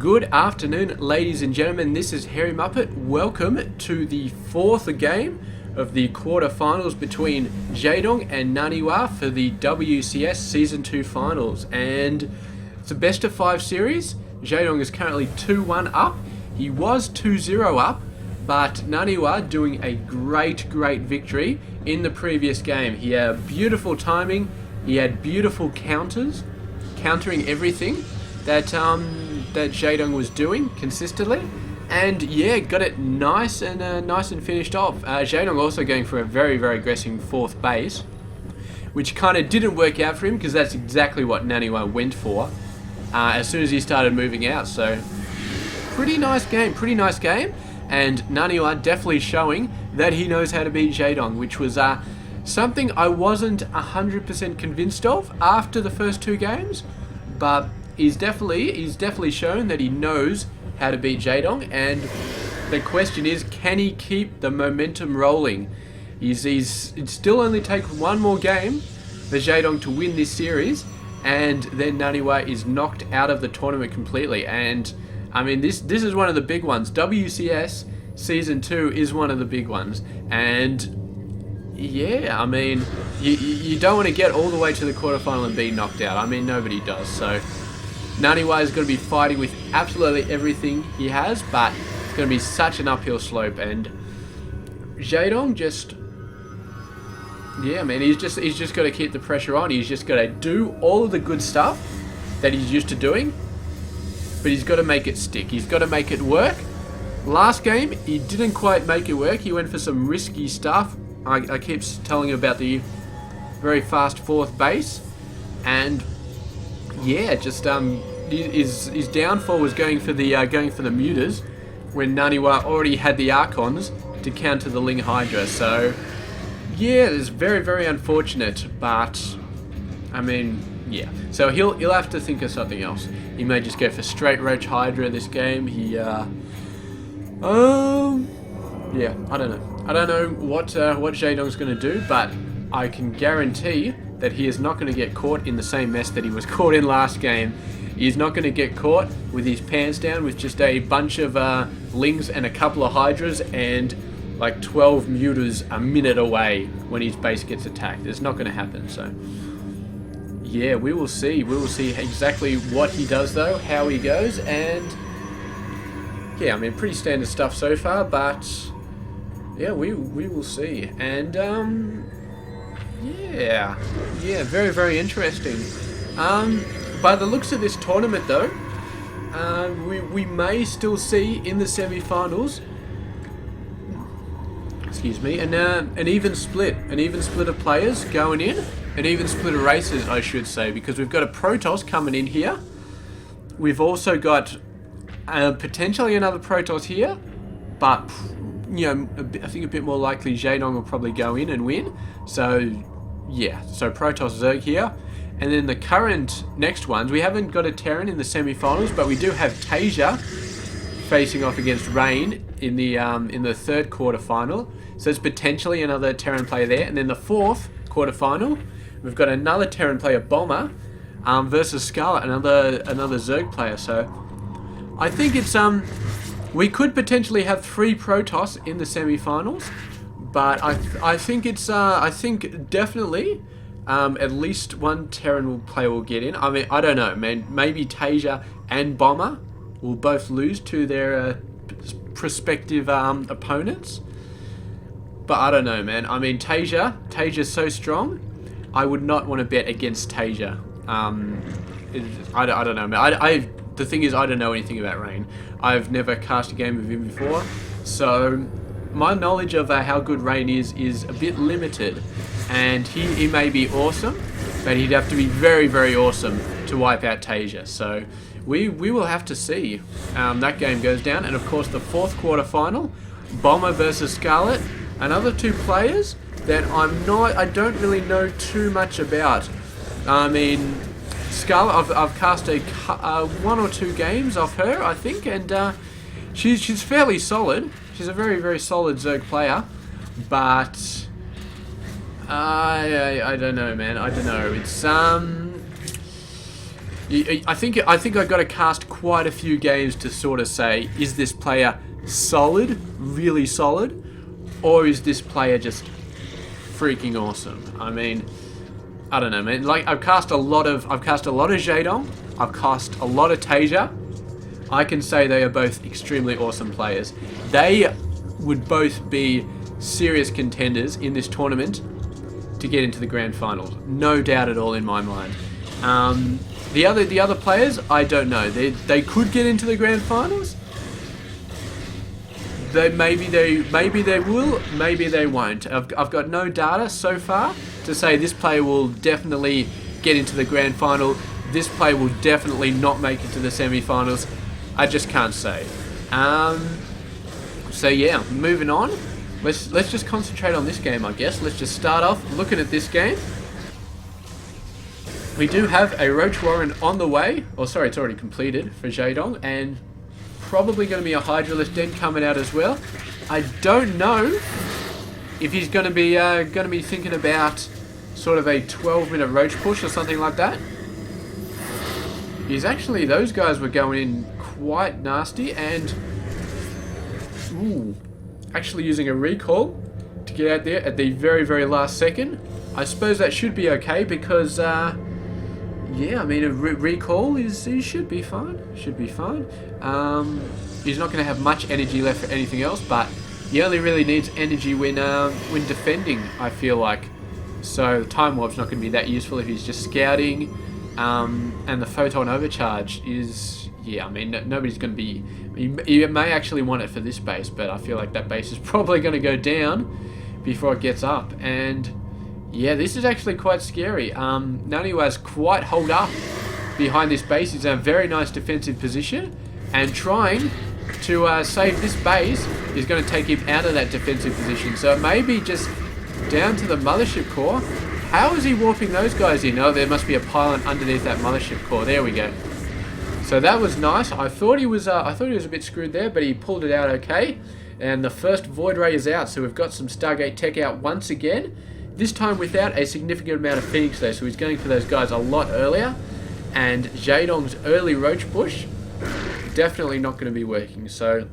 Good afternoon, ladies and gentlemen. This is Harry Muppet. Welcome to the fourth game of the quarterfinals between Jaedong and NaNiwa for the WCS Season 2 finals. And it's a best of 5 series. Jaedong is currently 2-1 up. He was 2-0 up, but NaNiwa doing a great victory in the previous game. He had beautiful timing. He had beautiful counters, countering everything that Jaedong was doing consistently, and yeah, got it nice and finished off. Jaedong also going for a very aggressive fourth base, which kind of didn't work out for him because that's exactly what NaNiwa went for as soon as he started moving out. So pretty nice game, and NaNiwa definitely showing that he knows how to beat Jaedong, which was something I wasn't 100% convinced of after the first 2 games, but he's definitely shown that he knows how to beat Jaedong, and the question is, can he keep the momentum rolling? It still only takes one more game for Jaedong to win this series, and then NaNiwa is knocked out of the tournament completely. And I mean, this is one of the big ones. WCS Season 2 is one of the big ones, and yeah, I mean, you don't want to get all the way to the quarterfinal and be knocked out. I mean, nobody does. So NaNiwa is going to be fighting with absolutely everything he has, but it's going to be such an uphill slope. And Jaedong just, yeah, man, he's just got to keep the pressure on. He's just got to do all of the good stuff that he's used to doing, but he's got to make it stick. He's got to make it work. Last game, he didn't quite make it work. He went for some risky stuff. I keep telling you about the very fast fourth base, and yeah, just his downfall was going for the mutas when NaNiwa already had the Archons to counter the Ling Hydra. So yeah, it's very unfortunate, but I mean, yeah. So he'll have to think of something else. He may just go for straight Roach Hydra this game. Yeah, I don't know. I don't know what Jaedong's going to do, but I can guarantee that he is not going to get caught in the same mess that he was caught in last game. He's not going to get caught with his pants down with just a bunch of Lings and a couple of Hydras and like 12 mutas a minute away when his base gets attacked. It's not going to happen. So yeah, we will see. We will see exactly what he does though, how he goes, and yeah, I mean, pretty standard stuff so far, but yeah, we will see. And yeah, very interesting. By the looks of this tournament though, we may still see in the semi-finals, excuse me, an even split of players going in, an even split of races, I should say, because we've got a Protoss coming in here. We've also got potentially another Protoss here, but you know, I think a bit more likely Jaedong will probably go in and win. So yeah, so Protoss Zerg here. And then the current next ones, we haven't got a Terran in the semi-finals, but we do have Tasia facing off against Rain in the third quarterfinal. So it's potentially another Terran player there. And then the fourth quarterfinal, we've got another Terran player, Bomber, versus Scarlet, another Zerg player. So I think it's we could potentially have 3 Protoss in the semi-finals, but I think definitely at least one Terran player will get in. I mean, I don't know, man. Maybe Tasia and Bomber will both lose to their prospective opponents, but I don't know, man. I mean, Tasia's so strong. I would not want to bet against Tasia. I don't know, man. The thing is, I don't know anything about Rain. I've never cast a game with him before, so my knowledge of how good Rain is a bit limited. And he may be awesome, but he'd have to be very awesome to wipe out Tasia. So we will have to see. That game goes down, and of course the fourth quarterfinal, Bomber versus Scarlet, another 2 players that I don't really know too much about. I mean, Scarlet, I've cast 1 or 2 games off her, I think, and she's fairly solid. She's a very solid Zerg player, but I don't know, man. I don't know. It's I think I've got to cast quite a few games to sort of say, is this player solid, really solid, or is this player just freaking awesome? I mean, I don't know, man. Like, I've cast a lot of Jaedong. I've cast a lot of Tasia. I can say they are both extremely awesome players. They would both be serious contenders in this tournament to get into the grand finals. No doubt at all in my mind. The other players, I don't know. They could get into the grand finals. Maybe they will, maybe they won't. I've got no data so far to say this player will definitely get into the grand final. This player will definitely not make it to the semi-finals. I just can't say. So yeah, moving on. Let's just concentrate on this game, I guess. Let's just start off looking at this game. We do have a Roach Warren on the way. Or sorry, it's already completed for Jaedong, and probably going to be a Hydralisk Den coming out as well. I don't know if he's going to be thinking about sort of a 12-minute Roach push or something like that. He's actually, those guys were going in quite nasty, and actually using a recall to get out there at the very, very last second. I suppose that should be okay because, yeah, I mean, a recall he should be fine. Should be fine. He's not going to have much energy left for anything else, but he only really needs energy when defending, I feel like. So Time Warp's not going to be that useful if he's just scouting. And the Photon Overcharge is, yeah, I mean, nobody's going to be... You may actually want it for this base, but I feel like that base is probably going to go down before it gets up. And yeah, this is actually quite scary. NaNiwa's quite holed up behind this base. He's in a very nice defensive position, and trying to save this base is going to take him out of that defensive position. So it may be just down to the Mothership Core. How is he warping those guys in? Oh, there must be a pylon underneath that Mothership Core. There we go. So that was nice. I thought he was a bit screwed there, but he pulled it out okay. And the first Void Ray is out, so we've got some Stargate Tech out once again. This time without a significant amount of Phoenix though, so he's going for those guys a lot earlier. And Jaedong's early Roach push, definitely not going to be working. So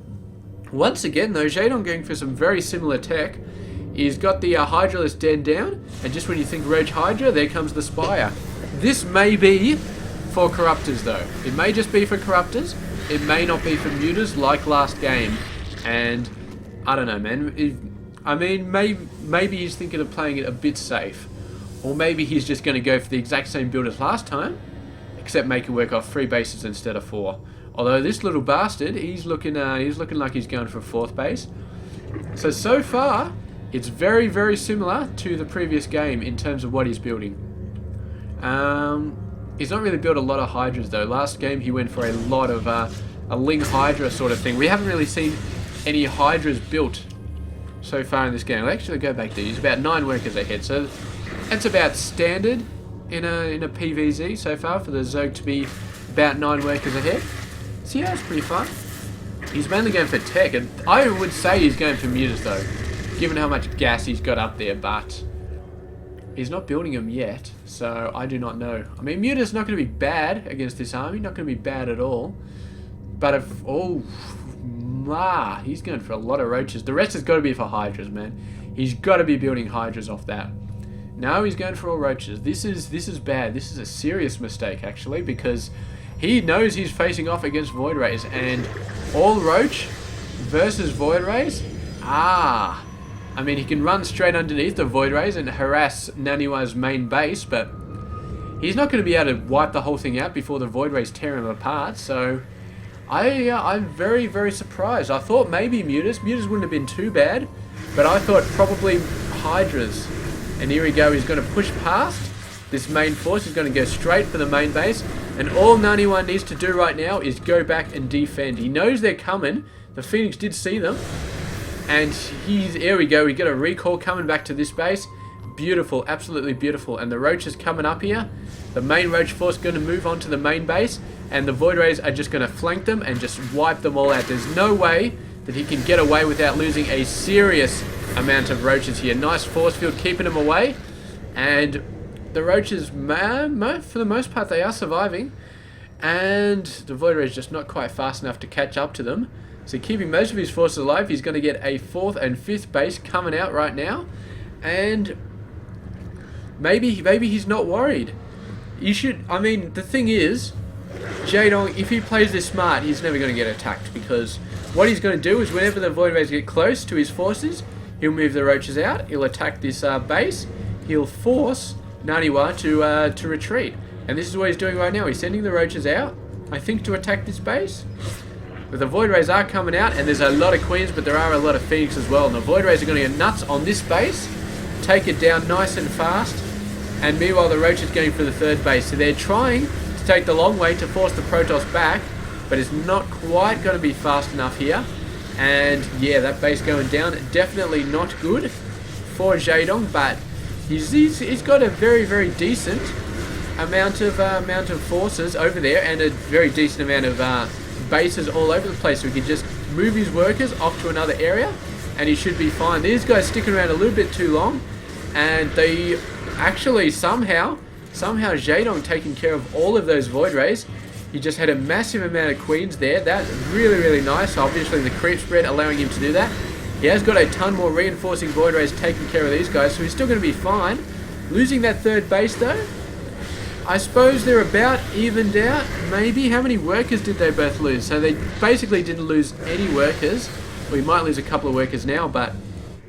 once again though, Jaedong going for some very similar tech. He's got the Hydralisk Den down, and just when you think Roach Hydra, there comes the Spire. This may be for Corruptors though. It may just be for Corruptors. It may not be for Mutas like last game. And I don't know, man. I mean, maybe he's thinking of playing it a bit safe. Or maybe he's just going to go for the exact same build as last time, except make it work off 3 bases instead of 4. Although this little bastard, he's looking like he's going for a 4th base. So far, it's very, very similar to the previous game in terms of what he's building. He's not really built a lot of Hydras though. Last game he went for a lot of a Ling Hydra sort of thing. We haven't really seen any Hydras built so far in this game. I'll actually go back there. He's about 9 workers ahead, so that's about standard in a PVZ so far for the Zerg to be about 9 workers ahead. So yeah, it's pretty fun. He's mainly going for tech, and I would say he's going for Mutas though, given how much gas he's got up there, but he's not building them yet, so I do not know. I mean, Muta's not going to be bad against this army, not going to be bad at all. But if, he's going for a lot of Roaches. The rest has got to be for Hydras, man. He's got to be building Hydras off that. No, he's going for all Roaches. This is bad. This is a serious mistake, actually, because he knows he's facing off against Void Rays, and all Roach versus Void Rays, I mean, he can run straight underneath the Void Rays and harass NaNiwa's main base, but he's not going to be able to wipe the whole thing out before the Void Rays tear him apart, so I'm very, very surprised. I thought maybe Mutas wouldn't have been too bad, but I thought probably Hydras. And here we go, he's going to push past this main force, he's going to go straight for the main base, and all NaNiwa needs to do right now is go back and defend. He knows they're coming, the Phoenix did see them, and here we go, we get a recall coming back to this base. Beautiful, absolutely beautiful. And the Roach is coming up here. The main Roach force going to move on to the main base, and the Void Rays are just going to flank them and just wipe them all out. There's no way that he can get away without losing a serious amount of Roaches here. Nice force field keeping them away, and the Roaches, for the most part, they are surviving. And the Void Ray is just not quite fast enough to catch up to them. So keeping most of his forces alive, he's going to get a 4th and 5th base coming out right now. And maybe he's not worried. You should, I mean, the thing is, Jaedong, if he plays this smart, he's never going to get attacked, because what he's going to do is whenever the Void Rays get close to his forces, he'll move the roaches out, he'll attack this base, he'll force NaNiwa to retreat. And this is what he's doing right now. He's sending the roaches out, I think, to attack this base. But the Void Rays are coming out, and there's a lot of Queens, but there are a lot of Phoenix as well. And the Void Rays are going to get nuts on this base, take it down nice and fast, and meanwhile the Roach is going for the 3rd base. So they're trying to take the long way to force the Protoss back, but it's not quite going to be fast enough here. And yeah, that base going down, definitely not good for Jaedong, but he's got a very, very decent amount of forces over there, and a very decent amount of bases all over the place, so he can just move his workers off to another area and he should be fine. These guys sticking around a little bit too long, and they actually somehow Jaedong taking care of all of those Void Rays. He just had a massive amount of Queens there. That's really, really nice. Obviously the creep spread allowing him to do that. He has got a ton more reinforcing Void Rays taking care of these guys, so he's still going to be fine. Losing that 3rd base though, I suppose they're about evened out, maybe. How many workers did they both lose? So they basically didn't lose any workers. We might lose a couple of workers now, but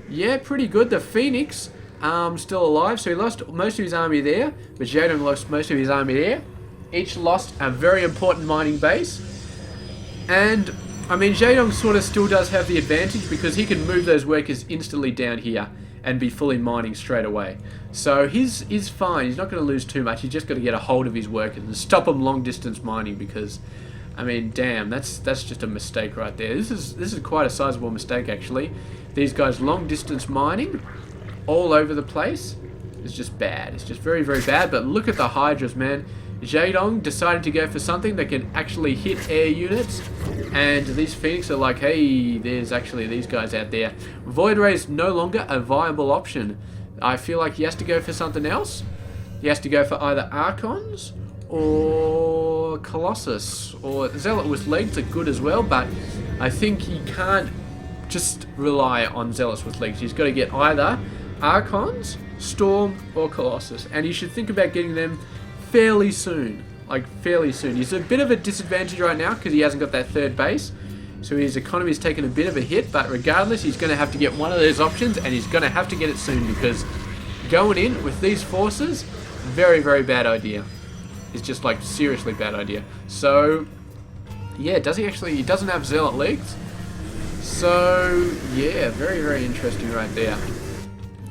yeah, pretty good. The Phoenix still alive, so he lost most of his army there, but Jaedong lost most of his army there. Each lost a very important mining base. And, I mean, Jaedong sort of still does have the advantage because he can move those workers instantly down here and be fully mining straight away. So he's fine. He's not going to lose too much. He's just got to get a hold of his workers and stop them long distance mining, because, I mean, damn, that's just a mistake right there. This is quite a sizable mistake actually. These guys long distance mining all over the place is just bad. It's just very, very bad. But look at the Hydras, man. Jaedong decided to go for something that can actually hit air units, and these Phoenix are like, hey, there's actually these guys out there. Void Ray is no longer a viable option. I feel like he has to go for something else. He has to go for either Archons or Colossus, or Zealot with legs are good as well, but I think he can't just rely on Zealots with legs. He's got to get either Archons, Storm, or Colossus, and he should think about getting them fairly soon. Like, fairly soon. He's a bit of a disadvantage right now because he hasn't got that 3rd base, so his economy's taken a bit of a hit, but regardless, he's going to have to get one of those options, and he's going to have to get it soon, because going in with these forces, very, very bad idea. It's just, like, seriously bad idea. So, yeah, he doesn't have Zealot legs, so, yeah, very, very interesting right there.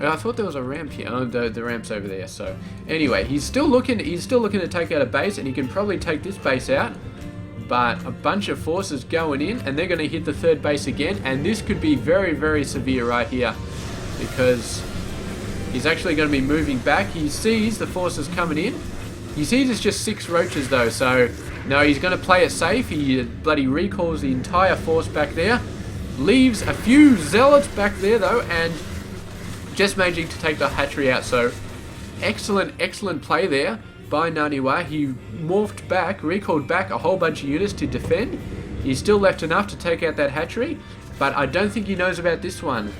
I thought there was a ramp here. Oh, the ramp's over there. So anyway, he's still looking to take out a base, and he can probably take this base out. But a bunch of forces going in, and they're going to hit the 3rd base again, and this could be very, very severe right here, because he's actually going to be moving back. He sees the forces coming in. He sees it's just 6 roaches though, so no, he's going to play it safe. He bloody recalls the entire force back there, leaves a few zealots back there though, and just managing to take the hatchery out. So excellent play there by NaNiwa. He morphed back, recalled back a whole bunch of units to defend. He's still left enough to take out that hatchery, but I don't think he knows about this one.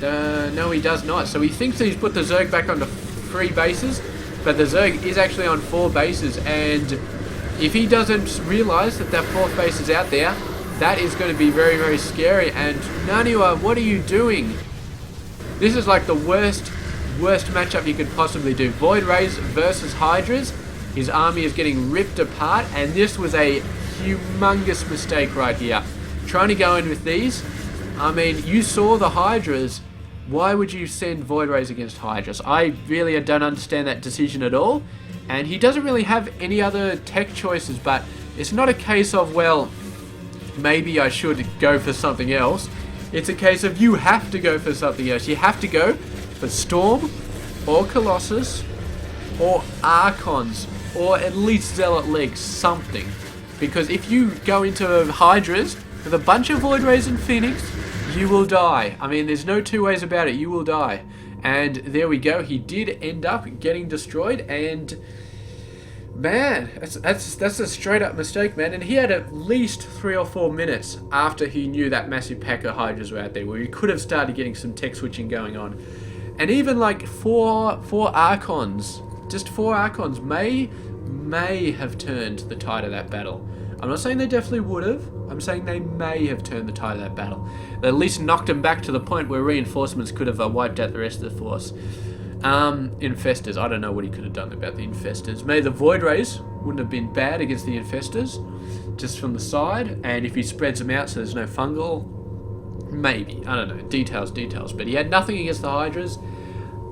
No, he does not. So he thinks that he's put the Zerg back onto 3 bases, but the Zerg is actually on 4 bases, and if he doesn't realize that that 4th base is out there, that is going to be very, very scary. And NaNiwa, what are you doing? This is like the worst matchup you could possibly do. Void Rays versus Hydras. His army is getting ripped apart, and this was a humongous mistake right here. Trying to go in with these. I mean, you saw the Hydras. Why would you send Void Rays against Hydras? I really don't understand that decision at all. And he doesn't really have any other tech choices, but it's not a case of, well, maybe I should go for something else. It's a case of you have to go for something else. You have to go for Storm or Colossus or Archons or at least Zealot legs, something. Because if you go into Hydras with a bunch of Void Rays and Phoenix, you will die. I mean, there's no two ways about it. You will die. And there we go. He did end up getting destroyed, and Man, that's a straight up mistake, man. And he had at least 3 or 4 minutes after he knew that massive pack of Hydras were out there, where he could have started getting some tech switching going on. And even like four Archons, just 4 Archons may have turned the tide of that battle. I'm not saying they definitely would have. I'm saying they may have turned the tide of that battle. They at least knocked him back to the point where reinforcements could have wiped out the rest of the force. Infestors. I don't know what he could have done about the Infestors. Maybe the Void Rays wouldn't have been bad against the Infestors, just from the side. And if he spreads them out so there's no fungal, maybe. I don't know. Details. But he had nothing against the Hydras.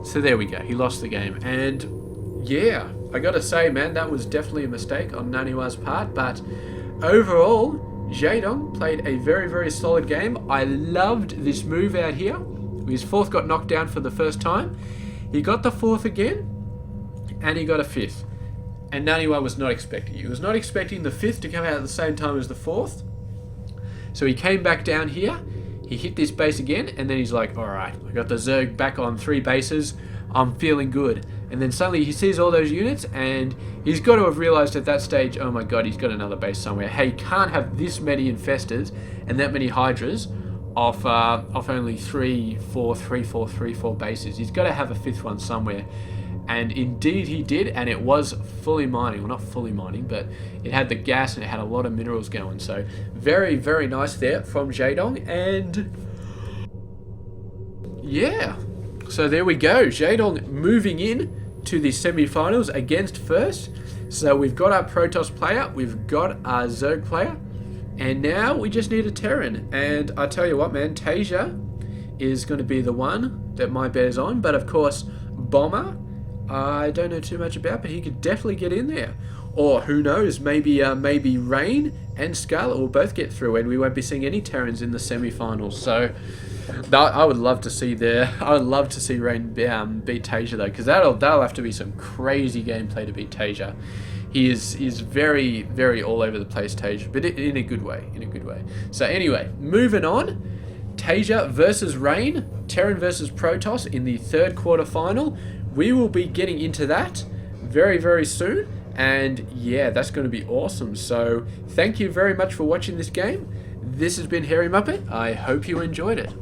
So there we go. He lost the game. And yeah, I gotta say, man, that was definitely a mistake on NaNiwa's part. But overall, Jaedong played a very, very solid game. I loved this move out here. His 4th got knocked down for the first time. He got the 4th again, and he got a 5th. And NaNiwa was not expecting it. He was not expecting the 5th to come out at the same time as the 4th. So he came back down here, he hit this base again, and then he's like, alright, I got the Zerg back on 3 bases, I'm feeling good. And then suddenly he sees all those units, and he's got to have realised at that stage, oh my god, he's got another base somewhere. Hey, he can't have this many Infestors and that many Hydras off only 3, 4 bases. He's got to have a 5th one somewhere. And indeed he did, and it was fully mining. Well, not fully mining, but it had the gas and it had a lot of minerals going. So very, very nice there from Jaedong. And yeah, so there we go. Jaedong moving in to the semi-finals against First. So we've got our Protoss player, we've got our Zerg player, and now we just need a Terran. And I tell you what, man, Tasia is going to be the one that my bet is on. But of course, Bomber, I don't know too much about, but he could definitely get in there. Or who knows, maybe Rain and Scarlet will both get through, and we won't be seeing any Terrans in the semi-finals. So I would love to see Rain beat Tasia though, because that'll have to be some crazy gameplay to beat Tasia. He is very, very all over the place, Tasia, but in a good way. So anyway, moving on. Tasia versus Rain, Terran versus Protoss in the 3rd quarter final. We will be getting into that very, very soon. And yeah, that's going to be awesome. So thank you very much for watching this game. This has been Hairy Muppet. I hope you enjoyed it.